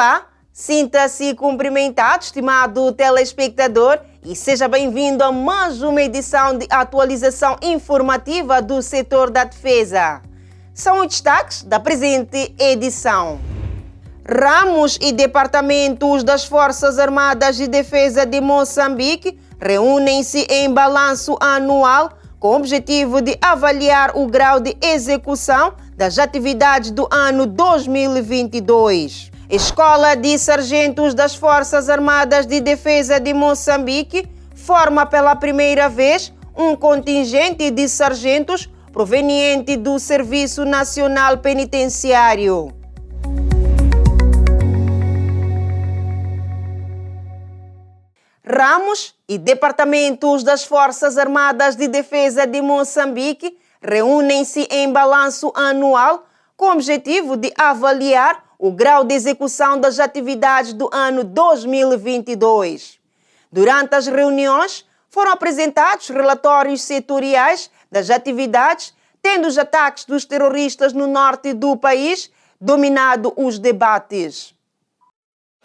Olá, sinta-se cumprimentado, estimado telespectador, e seja bem-vindo a mais uma edição de atualização informativa do setor da defesa. São os destaques da presente edição. Ramos e departamentos das Forças Armadas de Defesa de Moçambique reúnem-se em balanço anual com o objetivo de avaliar o grau de execução das atividades do ano 2022. Escola de Sargentos das Forças Armadas de Defesa de Moçambique forma pela primeira vez um contingente de sargentos proveniente do Serviço Nacional Penitenciário. Ramos e departamentos das Forças Armadas de Defesa de Moçambique reúnem-se em balanço anual com o objetivo de avaliar o grau de execução das atividades do ano 2022. Durante as reuniões, foram apresentados relatórios setoriais das atividades, tendo os ataques dos terroristas no norte do país dominado os debates.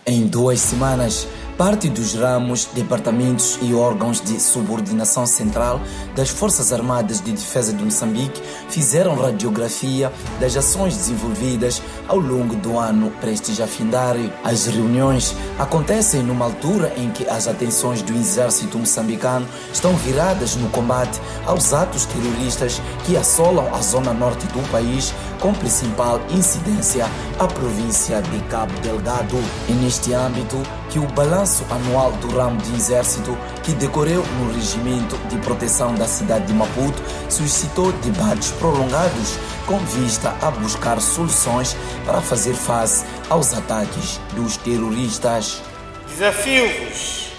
Em 2 semanas, parte dos ramos, departamentos e órgãos de subordinação central das Forças Armadas de Defesa de Moçambique fizeram radiografia das ações desenvolvidas ao longo do ano prestes a findar. As reuniões acontecem numa altura em que as atenções do exército moçambicano estão viradas no combate aos atos terroristas que assolam a zona norte do país, com principal incidência a província de Cabo Delgado. É neste âmbito que o balanço anual do ramo de exército, que decorreu no Regimento de Proteção da cidade de Maputo, suscitou debates prolongados com vista a buscar soluções para fazer face aos ataques dos terroristas. Desafio-vos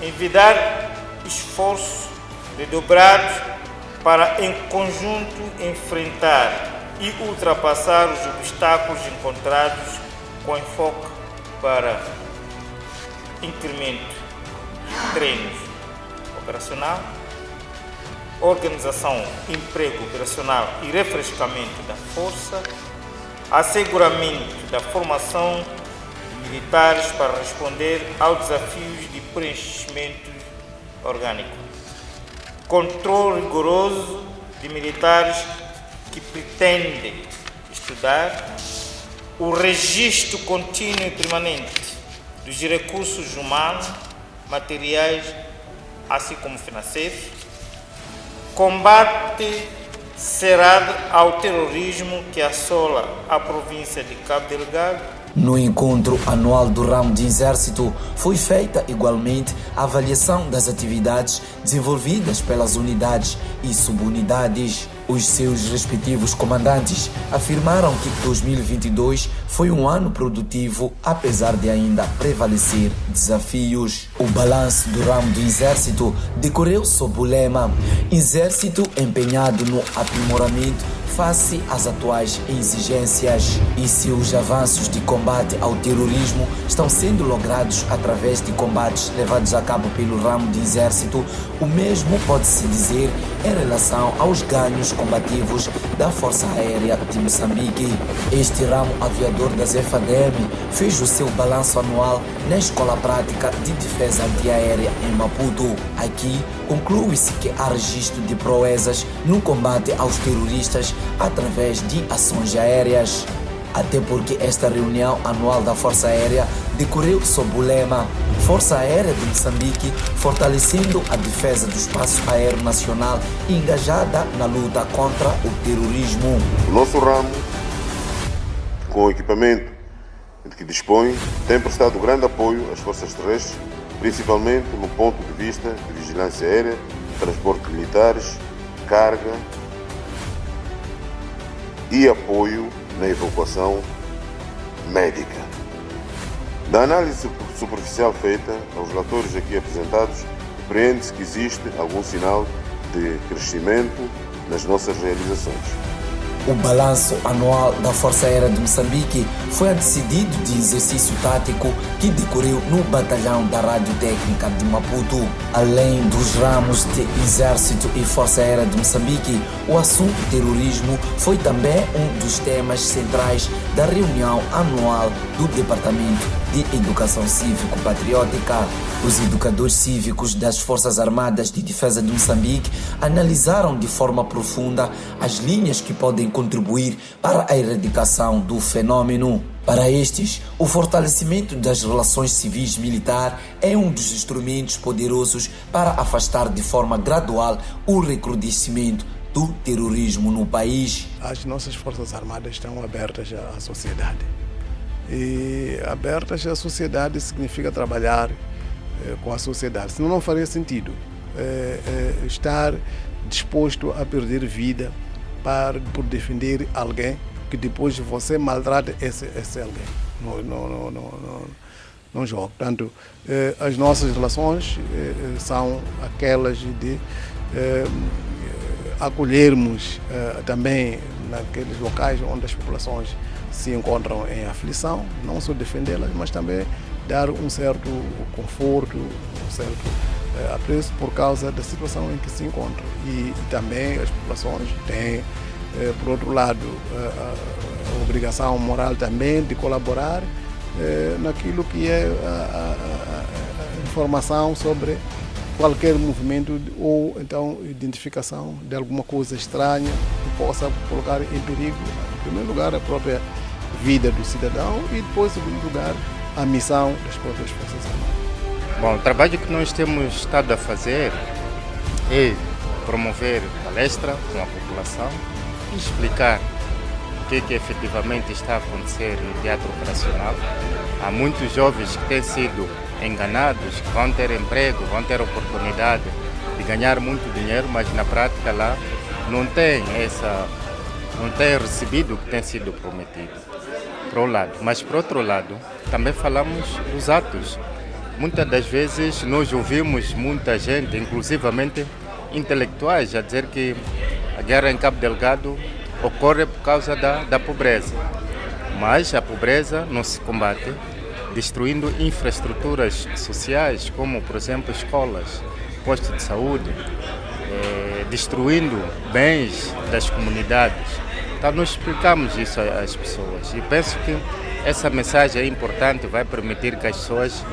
envidar esforços redobrados para, em conjunto, enfrentar e ultrapassar os obstáculos encontrados com enfoque para incremento de treinos operacional, organização, emprego operacional e refrescamento da força, asseguramento da formação de militares para responder aos desafios de preenchimento orgânico, controle rigoroso de militares que pretendem estudar, o registro contínuo e permanente dos recursos humanos, materiais, assim como financeiros, combate cerrado ao terrorismo que assola a província de Cabo Delgado. No encontro anual do ramo de exército, foi feita igualmente a avaliação das atividades desenvolvidas pelas unidades e subunidades. Os seus respectivos comandantes afirmaram que 2022 foi um ano produtivo, apesar de ainda prevalecer desafios. O balanço do ramo do exército decorreu sob o lema Exército empenhado no aprimoramento face às atuais exigências. E se os avanços de combate ao terrorismo estão sendo logrados através de combates levados a cabo pelo ramo de exército, o mesmo pode-se dizer em relação aos ganhos combativos da Força Aérea de Moçambique. Este ramo aviador da FADEM fez o seu balanço anual na Escola Prática de Defesa Antiaérea em Maputo. Aqui conclui-se que há registro de proezas no combate aos terroristas através de ações aéreas. Até porque esta reunião anual da Força Aérea decorreu sob o lema Força Aérea de Moçambique fortalecendo a defesa do espaço aéreo nacional e engajada na luta contra o terrorismo. O nosso ramo, com o equipamento de que dispõe, tem prestado grande apoio às forças terrestres, principalmente no ponto de vista de vigilância aérea, transporte de militares, carga e apoio na evacuação médica. Da análise superficial feita aos relatórios aqui apresentados, compreende-se que existe algum sinal de crescimento nas nossas realizações. O balanço anual da Força Aérea de Moçambique foi antecedido de exercício tático que decorreu no Batalhão da Radiotécnica de Maputo. Além dos ramos de Exército e Força Aérea de Moçambique, o assunto terrorismo foi também um dos temas centrais da reunião anual do Departamento de Educação Cívico-Patriótica. Os educadores cívicos das Forças Armadas de Defesa de Moçambique analisaram de forma profunda as linhas que podem contribuir para a erradicação do fenômeno. Para estes, o fortalecimento das relações civis-militar é um dos instrumentos poderosos para afastar de forma gradual o recrudescimento do terrorismo no país. As nossas Forças Armadas estão abertas à sociedade. E abertas à sociedade significa trabalhar com a sociedade, senão não faria sentido estar disposto a perder vida por defender alguém que depois você maltrata esse alguém. Não joga. Portanto, as nossas relações são aquelas de acolhermos também naqueles locais onde as populações se encontram em aflição, não só defendê-las, mas também dar um certo conforto, um certo apreço por causa da situação em que se encontram. E também as populações têm, por outro lado, a obrigação moral também de colaborar naquilo que é a informação sobre qualquer movimento ou então identificação de alguma coisa estranha que possa colocar em perigo, em primeiro lugar, a própria vida do cidadão e depois, em segundo lugar, a missão das próprias Forças Armadas. Bom, o trabalho que nós temos estado a fazer é promover palestra com a população e explicar o que efetivamente está a acontecer no teatro operacional. Há muitos jovens que têm sido enganados, que vão ter emprego, vão ter oportunidade de ganhar muito dinheiro, mas na prática lá não têm recebido o que tem sido prometido. Por um lado, mas por outro lado, também falamos dos atos. Muitas das vezes nós ouvimos muita gente, inclusivamente intelectuais, a dizer que a guerra em Cabo Delgado ocorre por causa da pobreza. Mas a pobreza não se combate destruindo infraestruturas sociais, como, por exemplo, escolas, postos de saúde, destruindo bens das comunidades. Então, nós explicamos isso às pessoas e penso que essa mensagem é importante, vai permitir que as pessoas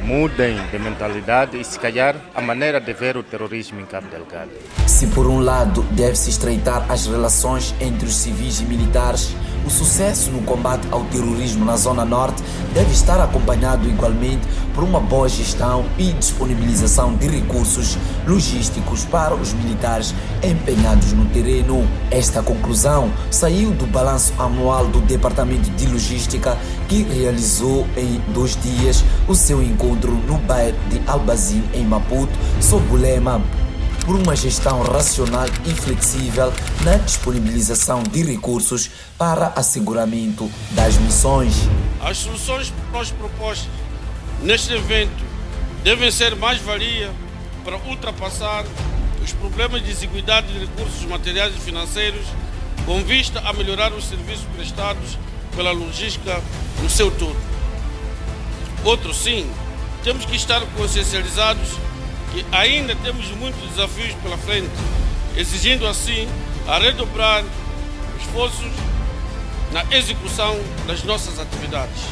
mudem de mentalidade e, se calhar, a maneira de ver o terrorismo em Cabo Delgado. Se por um lado deve-se estreitar as relações entre os civis e militares, o sucesso no combate ao terrorismo na Zona Norte deve estar acompanhado igualmente por uma boa gestão e disponibilização de recursos logísticos para os militares empenhados no terreno. Esta conclusão saiu do balanço anual do Departamento de Logística, que realizou em 2 dias o seu encontro no bairro de Albazin, em Maputo, sob o lema por uma gestão racional e flexível na disponibilização de recursos para asseguramento das missões. As soluções que nós propostas neste evento devem ser mais-valia para ultrapassar os problemas de desigualdade de recursos materiais e financeiros, com vista a melhorar os serviços prestados pela logística no seu todo. Outro sim, temos que estar consciencializados que ainda temos muitos desafios pela frente, exigindo assim a redobrar esforços na execução das nossas atividades.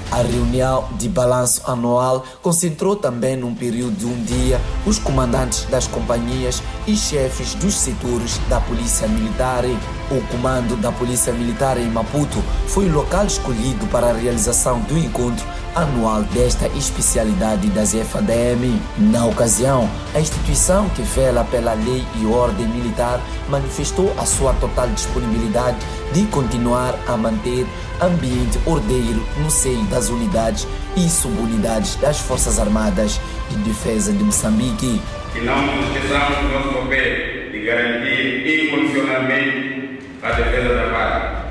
A reunião de balanço anual concentrou também num período de 1 dia os comandantes das companhias e chefes dos setores da Polícia Militar. O comando da Polícia Militar em Maputo foi o local escolhido para a realização do encontro anual desta especialidade das FADM. Na ocasião, a instituição que vela pela lei e ordem militar manifestou a sua total disponibilidade de continuar a manter ambiente ordeiro no seio das unidades e subunidades das Forças Armadas de Defesa de Moçambique. Que não nos esqueçamos do nosso papel de garantir incondicionalmente a defesa da pátria,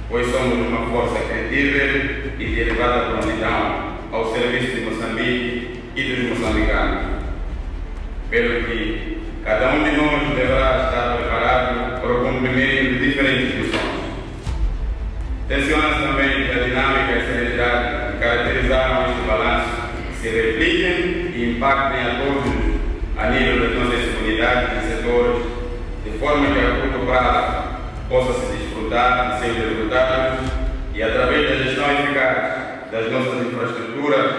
pois somos uma força credível e de elevada prontidão ao serviço de Moçambique e dos moçambicanos. Pelo que cada um de nós deverá estar preparado para o cumprimento de diferentes missões. Tenciona-se também que a dinâmica e a seriedade que caracterizaram este balanço se repliquem e impactem a todos a nível das nossas comunidades e setores, de forma que a curto prazo possa se desfrutar de seus resultados e, através da gestão eficaz das nossas infraestruturas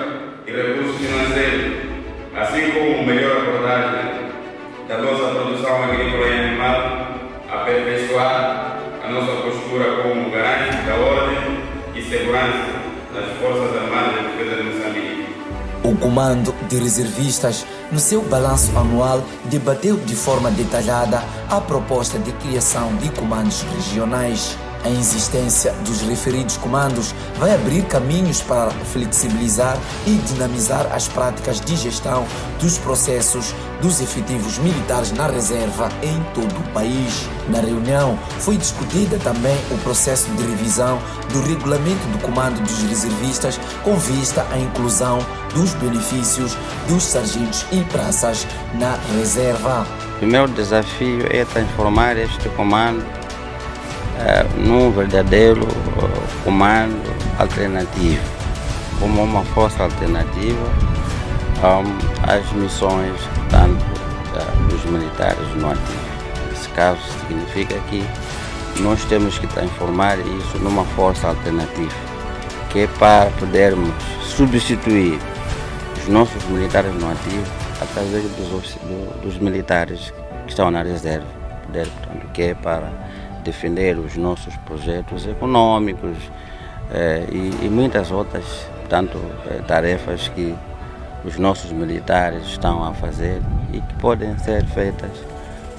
e recursos financeiros, assim como melhor abordagem da nossa produção agrícola e animal, aperfeiçoar a nossa postura como garante da ordem e segurança das Forças Armadas de Defesa de Moçambique. O Comando de Reservistas, no seu balanço anual, debateu de forma detalhada a proposta de criação de comandos regionais. A existência dos referidos comandos vai abrir caminhos para flexibilizar e dinamizar as práticas de gestão dos processos dos efetivos militares na reserva em todo o país. Na reunião foi discutida também o processo de revisão do regulamento do Comando dos Reservistas com vista à inclusão dos benefícios dos sargentos e praças na reserva. O primeiro desafio é transformar este comando num verdadeiro comando alternativo, como uma força alternativa às missões tanto dos militares no ativo. Nesse caso significa que nós temos que transformar isso numa força alternativa, que é para podermos substituir os nossos militares no ativo através dos militares que estão na reserva, portanto, que é para defender os nossos projetos econômicos e muitas outras tarefas que os nossos militares estão a fazer e que podem ser feitas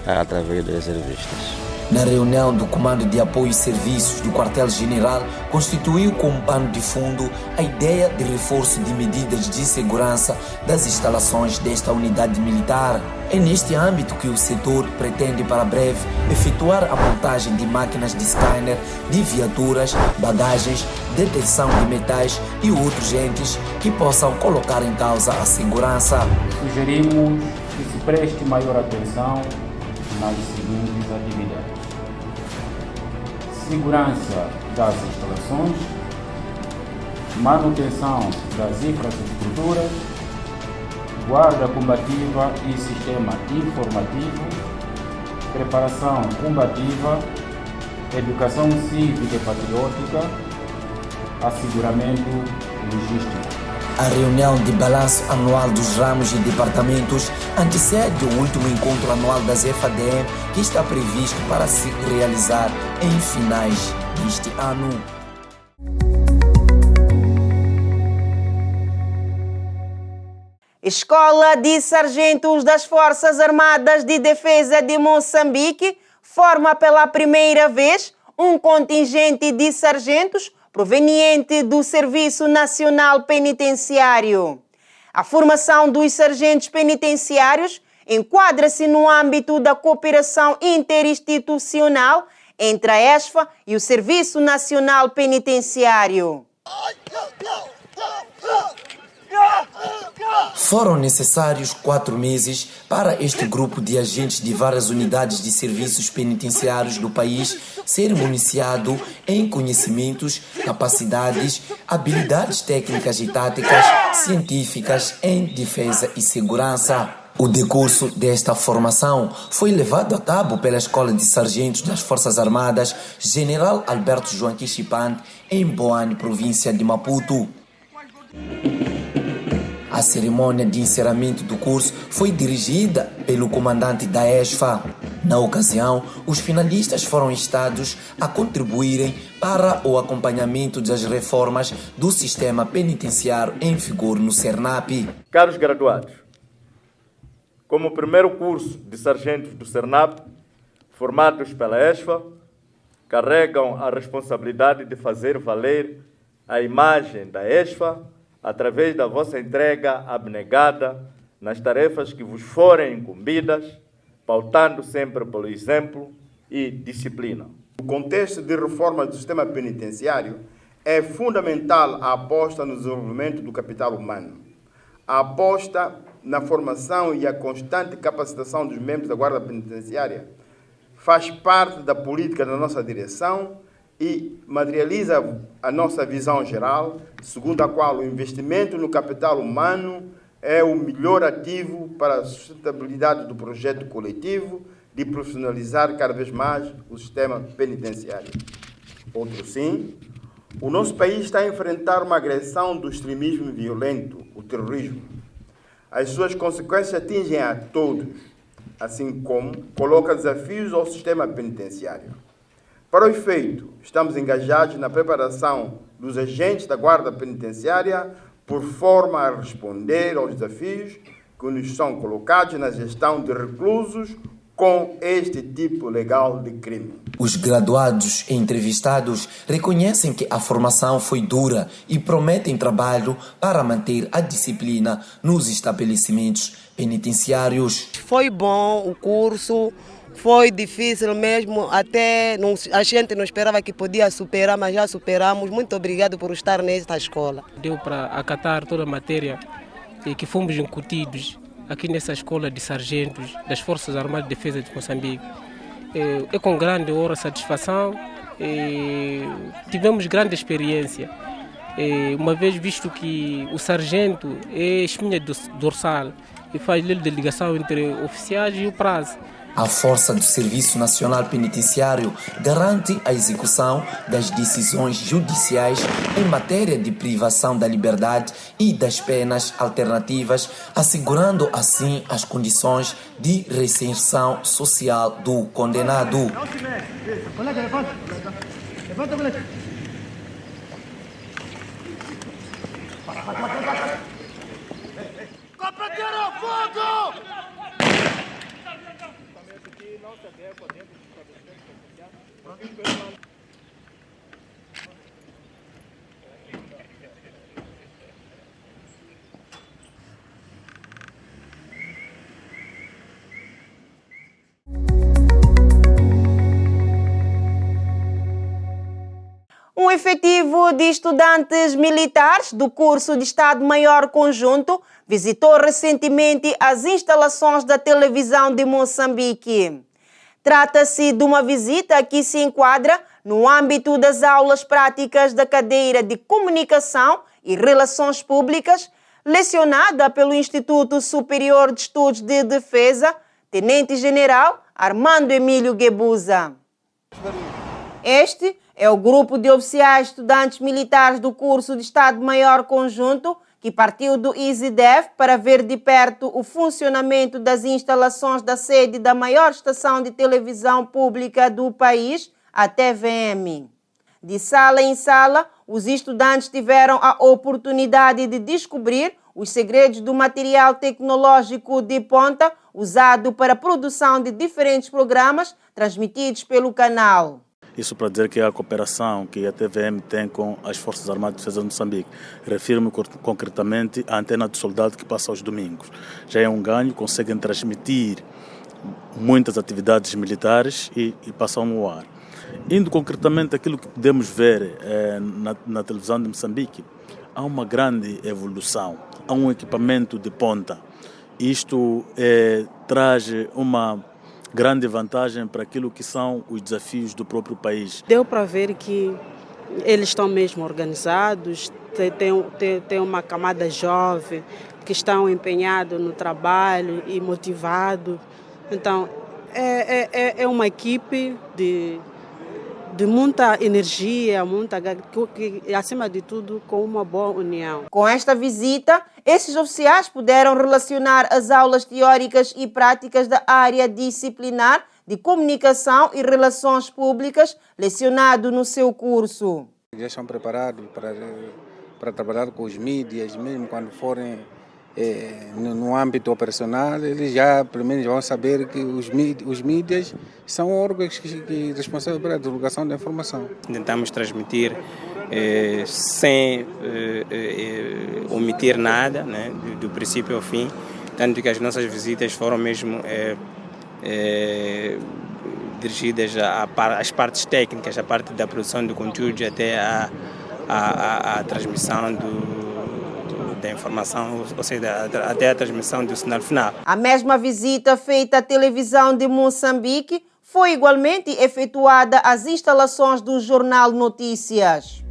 através dos reservistas. Na reunião do Comando de Apoio e Serviços do Quartel-General, constituiu como pano de fundo a ideia de reforço de medidas de segurança das instalações desta unidade militar. É neste âmbito que o setor pretende para breve efetuar a montagem de máquinas de scanner, de viaturas, bagagens, detecção de metais e outros entes que possam colocar em causa a segurança. Sugerimos que se preste maior atenção nas seguintes atividades: segurança das instalações, manutenção das infraestruturas, guarda combativa e sistema informativo, preparação combativa, educação cívica e patriótica, asseguramento logístico. A reunião de balanço anual dos ramos e departamentos antecede o último encontro anual das FADM, que está previsto para se realizar em finais deste ano. Escola de Sargentos das Forças Armadas de Defesa de Moçambique forma pela primeira vez um contingente de sargentos proveniente do Serviço Nacional Penitenciário. A formação dos sargentos penitenciários enquadra-se no âmbito da cooperação interinstitucional entre a ESFA e o Serviço Nacional Penitenciário. Foram necessários 4 meses para este grupo de agentes de várias unidades de serviços penitenciários do país ser municiado em conhecimentos, capacidades, habilidades técnicas e táticas científicas em defesa e segurança. O decurso desta formação foi levado a cabo pela Escola de Sargentos das Forças Armadas General Alberto João Quixipante, em Boane, província de Maputo. A cerimônia de encerramento do curso foi dirigida pelo comandante da ESFA. Na ocasião, os finalistas foram instados a contribuírem para o acompanhamento das reformas do sistema penitenciário em vigor no Cernap. Caros graduados, como primeiro curso de sargentos do Cernap, formados pela ESFA, carregam a responsabilidade de fazer valer a imagem da ESFA através da vossa entrega abnegada nas tarefas que vos forem incumbidas, pautando sempre pelo exemplo e disciplina. No contexto de reforma do sistema penitenciário, é fundamental a aposta no desenvolvimento do capital humano, a aposta na formação e a constante capacitação dos membros da Guarda Penitenciária faz parte da política da nossa direção e materializa a nossa visão geral, segundo a qual o investimento no capital humano é o melhor ativo para a sustentabilidade do projeto coletivo de profissionalizar cada vez mais o sistema penitenciário. Outro sim, o nosso país está a enfrentar uma agressão do extremismo violento, o terrorismo. As suas consequências atingem a todos, assim como coloca desafios ao sistema penitenciário. Para o efeito, estamos engajados na preparação dos agentes da Guarda Penitenciária por forma a responder aos desafios que nos são colocados na gestão de reclusos com este tipo legal de crime. Os graduados entrevistados reconhecem que a formação foi dura e prometem trabalho para manter a disciplina nos estabelecimentos penitenciários. Foi bom o curso, foi difícil mesmo, até a gente não esperava que podia superar, mas já superamos. Muito obrigado por estar nesta escola. Deu para acatar toda a matéria que fomos incutidos aqui nessa escola de sargentos das Forças Armadas de Defesa de Moçambique. É com grande honra e satisfação, tivemos grande experiência, uma vez visto que o sargento é espinha dorsal e faz ligação entre oficiais e o prazo. A força do Serviço Nacional Penitenciário garante a execução das decisões judiciais em matéria de privação da liberdade e das penas alternativas, assegurando assim as condições de reinserção social do condenado. Um efetivo de estudantes militares do curso de Estado-Maior Conjunto visitou recentemente as instalações da televisão de Moçambique. Trata-se de uma visita que se enquadra no âmbito das aulas práticas da cadeira de Comunicação e Relações Públicas, lecionada pelo Instituto Superior de Estudos de Defesa, Tenente-General Armando Emílio Guebuza. Este é o grupo de oficiais estudantes militares do curso de Estado-Maior Conjunto que partiu do ISIDEF para ver de perto o funcionamento das instalações da sede da maior estação de televisão pública do país, a TVM. De sala em sala, os estudantes tiveram a oportunidade de descobrir os segredos do material tecnológico de ponta usado para a produção de diferentes programas transmitidos pelo canal. Isso para dizer que a cooperação que a TVM tem com as Forças Armadas de Defesa de Moçambique. Refiro-me concretamente à antena do soldado que passa aos domingos. Já é um ganho, conseguem transmitir muitas atividades militares e passam no ar. Indo concretamente àquilo que podemos ver na televisão de Moçambique, há uma grande evolução, há um equipamento de ponta. Isto traz uma grande vantagem para aquilo que são os desafios do próprio país. Deu para ver que eles estão mesmo organizados, tem uma camada jovem que estão empenhados no trabalho e motivados. Então, é uma equipe de muita energia, e, acima de tudo, com uma boa união. Com esta visita, esses oficiais puderam relacionar as aulas teóricas e práticas da área disciplinar de Comunicação e Relações Públicas, lecionado no seu curso. Já estão preparados para trabalhar com os mídias, mesmo quando forem no âmbito operacional, eles já, pelo menos, vão saber que os mídias são órgãos responsáveis pela divulgação da informação. Tentamos transmitir sem omitir nada, né, do princípio ao fim, tanto que as nossas visitas foram mesmo dirigidas às partes técnicas, à parte da produção de conteúdo até a transmissão da informação, ou seja, até a transmissão do sinal final. A mesma visita feita à televisão de Moçambique foi igualmente efetuada as instalações do Jornal Notícias.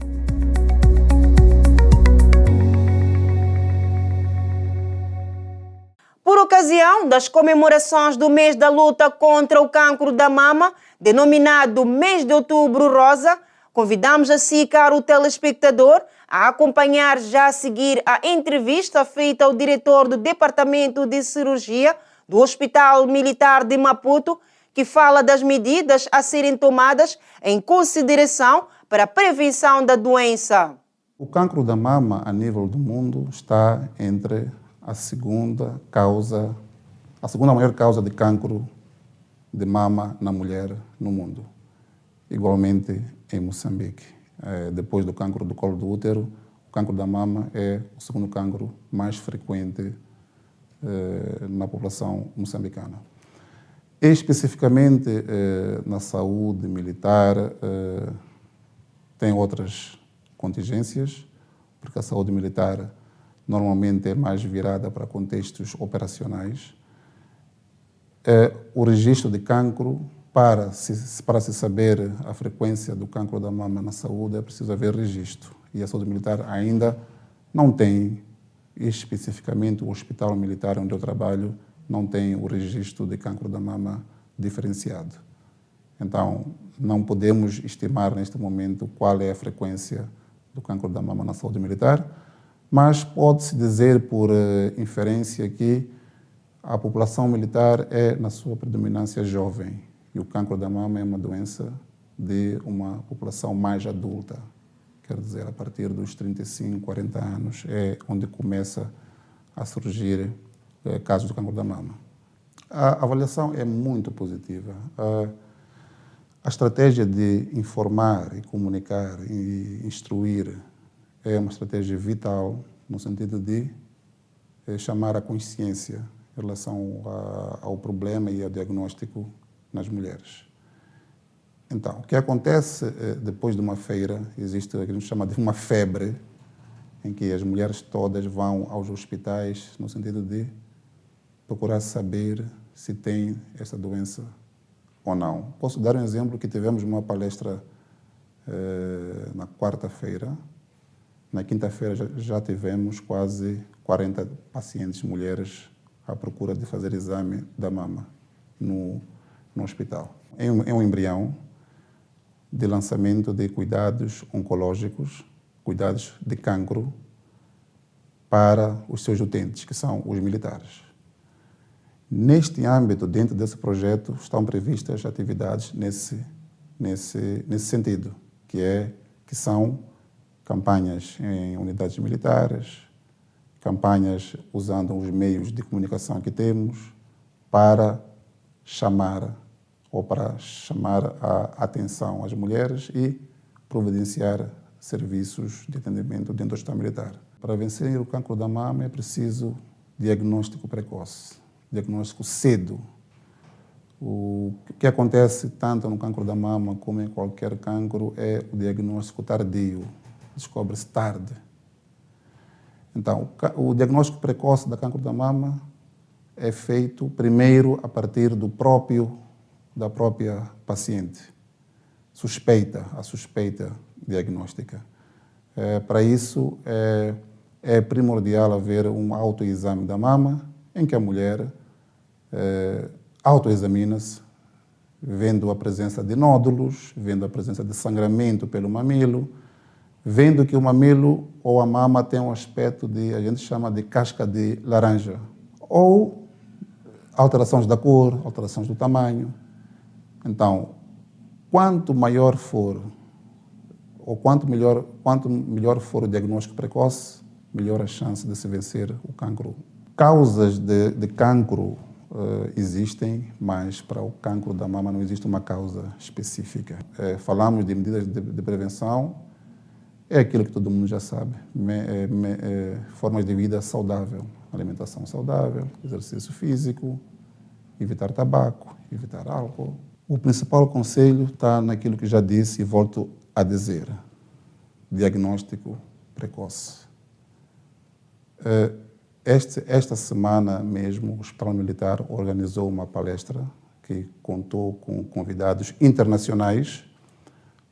Por ocasião das comemorações do mês da luta contra o cancro da mama, denominado Mês de Outubro Rosa, convidamos assim, caro telespectador, a acompanhar já a seguir a entrevista feita ao diretor do Departamento de Cirurgia do Hospital Militar de Maputo, que fala das medidas a serem tomadas em consideração para a prevenção da doença. O cancro da mama a nível do mundo está entre a segunda maior causa de cancro de mama na mulher no mundo. Igualmente em Moçambique. Depois do cancro do colo do útero, o cancro da mama é o segundo cancro mais frequente na população moçambicana. Especificamente na saúde militar, tem outras contingências, porque a saúde militar normalmente é mais virada para contextos operacionais. O registro de cancro, para se saber a frequência do cancro da mama na saúde, é preciso haver registro. E a saúde militar ainda não tem, especificamente o hospital militar onde eu trabalho, não tem o registro de cancro da mama diferenciado. Então, não podemos estimar neste momento qual é a frequência do cancro da mama na saúde militar, mas pode-se dizer por inferência que a população militar é, na sua predominância, jovem. E o cancro da mama é uma doença de uma população mais adulta. Quer dizer, a partir dos 35, 40 anos é onde começa a surgir casos do cancro da mama. A avaliação é muito positiva. A estratégia de informar e comunicar e instruir é uma estratégia vital no sentido de chamar a consciência em relação ao problema e ao diagnóstico nas mulheres. Então, o que acontece depois de uma feira, existe o que a gente chama de uma febre, em que as mulheres todas vão aos hospitais no sentido de procurar saber se tem essa doença ou não. Posso dar um exemplo que tivemos uma palestra na quarta-feira. Na quinta-feira já tivemos quase 40 pacientes mulheres à procura de fazer exame da mama no hospital. É um embrião de lançamento de cuidados oncológicos, cuidados de cancro para os seus utentes, que são os militares. Neste âmbito, dentro desse projeto, estão previstas atividades nesse sentido, que são campanhas em unidades militares, campanhas usando os meios de comunicação que temos para chamar a atenção às mulheres e providenciar serviços de atendimento dentro do hospital militar. Para vencer o cancro da mama é preciso diagnóstico precoce, diagnóstico cedo. O que acontece tanto no cancro da mama como em qualquer cancro é o diagnóstico tardio, descobre-se tarde. Então, o diagnóstico precoce da cancro da mama é feito primeiro a partir da própria paciente. A suspeita diagnóstica. Para isso, é primordial haver um autoexame da mama, em que a mulher autoexamina-se, vendo a presença de nódulos, vendo a presença de sangramento pelo mamilo, vendo que o mamilo ou a mama tem um aspecto a gente chama de casca de laranja, ou alterações da cor, alterações do tamanho. Então, quanto maior for, ou quanto melhor for o diagnóstico precoce, melhor a chance de se vencer o cancro. Causas de cancro existem, mas para o cancro da mama não existe uma causa específica. Falamos de medidas de prevenção, é aquilo que todo mundo já sabe, formas de vida saudável, alimentação saudável, exercício físico, evitar tabaco, evitar álcool. O principal conselho está naquilo que já disse e volto a dizer, diagnóstico precoce. Esta semana mesmo, o Hospital Militar organizou uma palestra que contou com convidados internacionais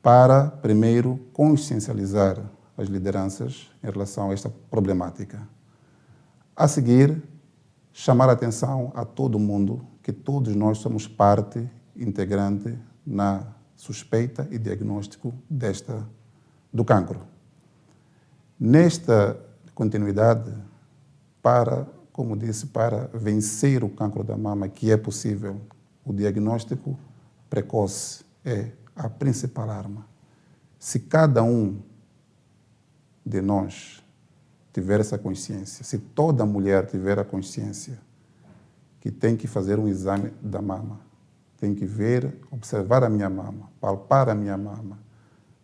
para, primeiro, consciencializar as lideranças em relação a esta problemática. A seguir, chamar a atenção a todo mundo que todos nós somos parte integrante na suspeita e diagnóstico do cancro. Nesta continuidade, como disse, para vencer o cancro da mama, que é possível, o diagnóstico precoce é a principal arma. Se cada um de nós tiver essa consciência, se toda mulher tiver a consciência que tem que fazer um exame da mama, tem que ver, observar a minha mama, palpar a minha mama,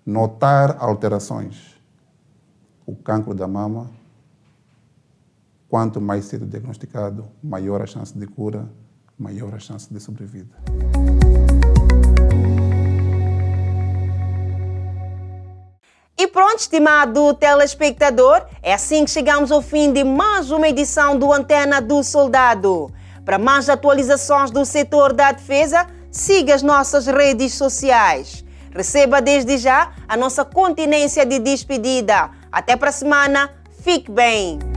notar alterações, o cancro da mama, quanto mais cedo diagnosticado, maior a chance de cura, maior a chance de sobrevida. E pronto, estimado telespectador, é assim que chegamos ao fim de mais uma edição do Antena do Soldado. Para mais atualizações do setor da defesa, siga as nossas redes sociais. Receba desde já a nossa continência de despedida. Até para a semana, fique bem!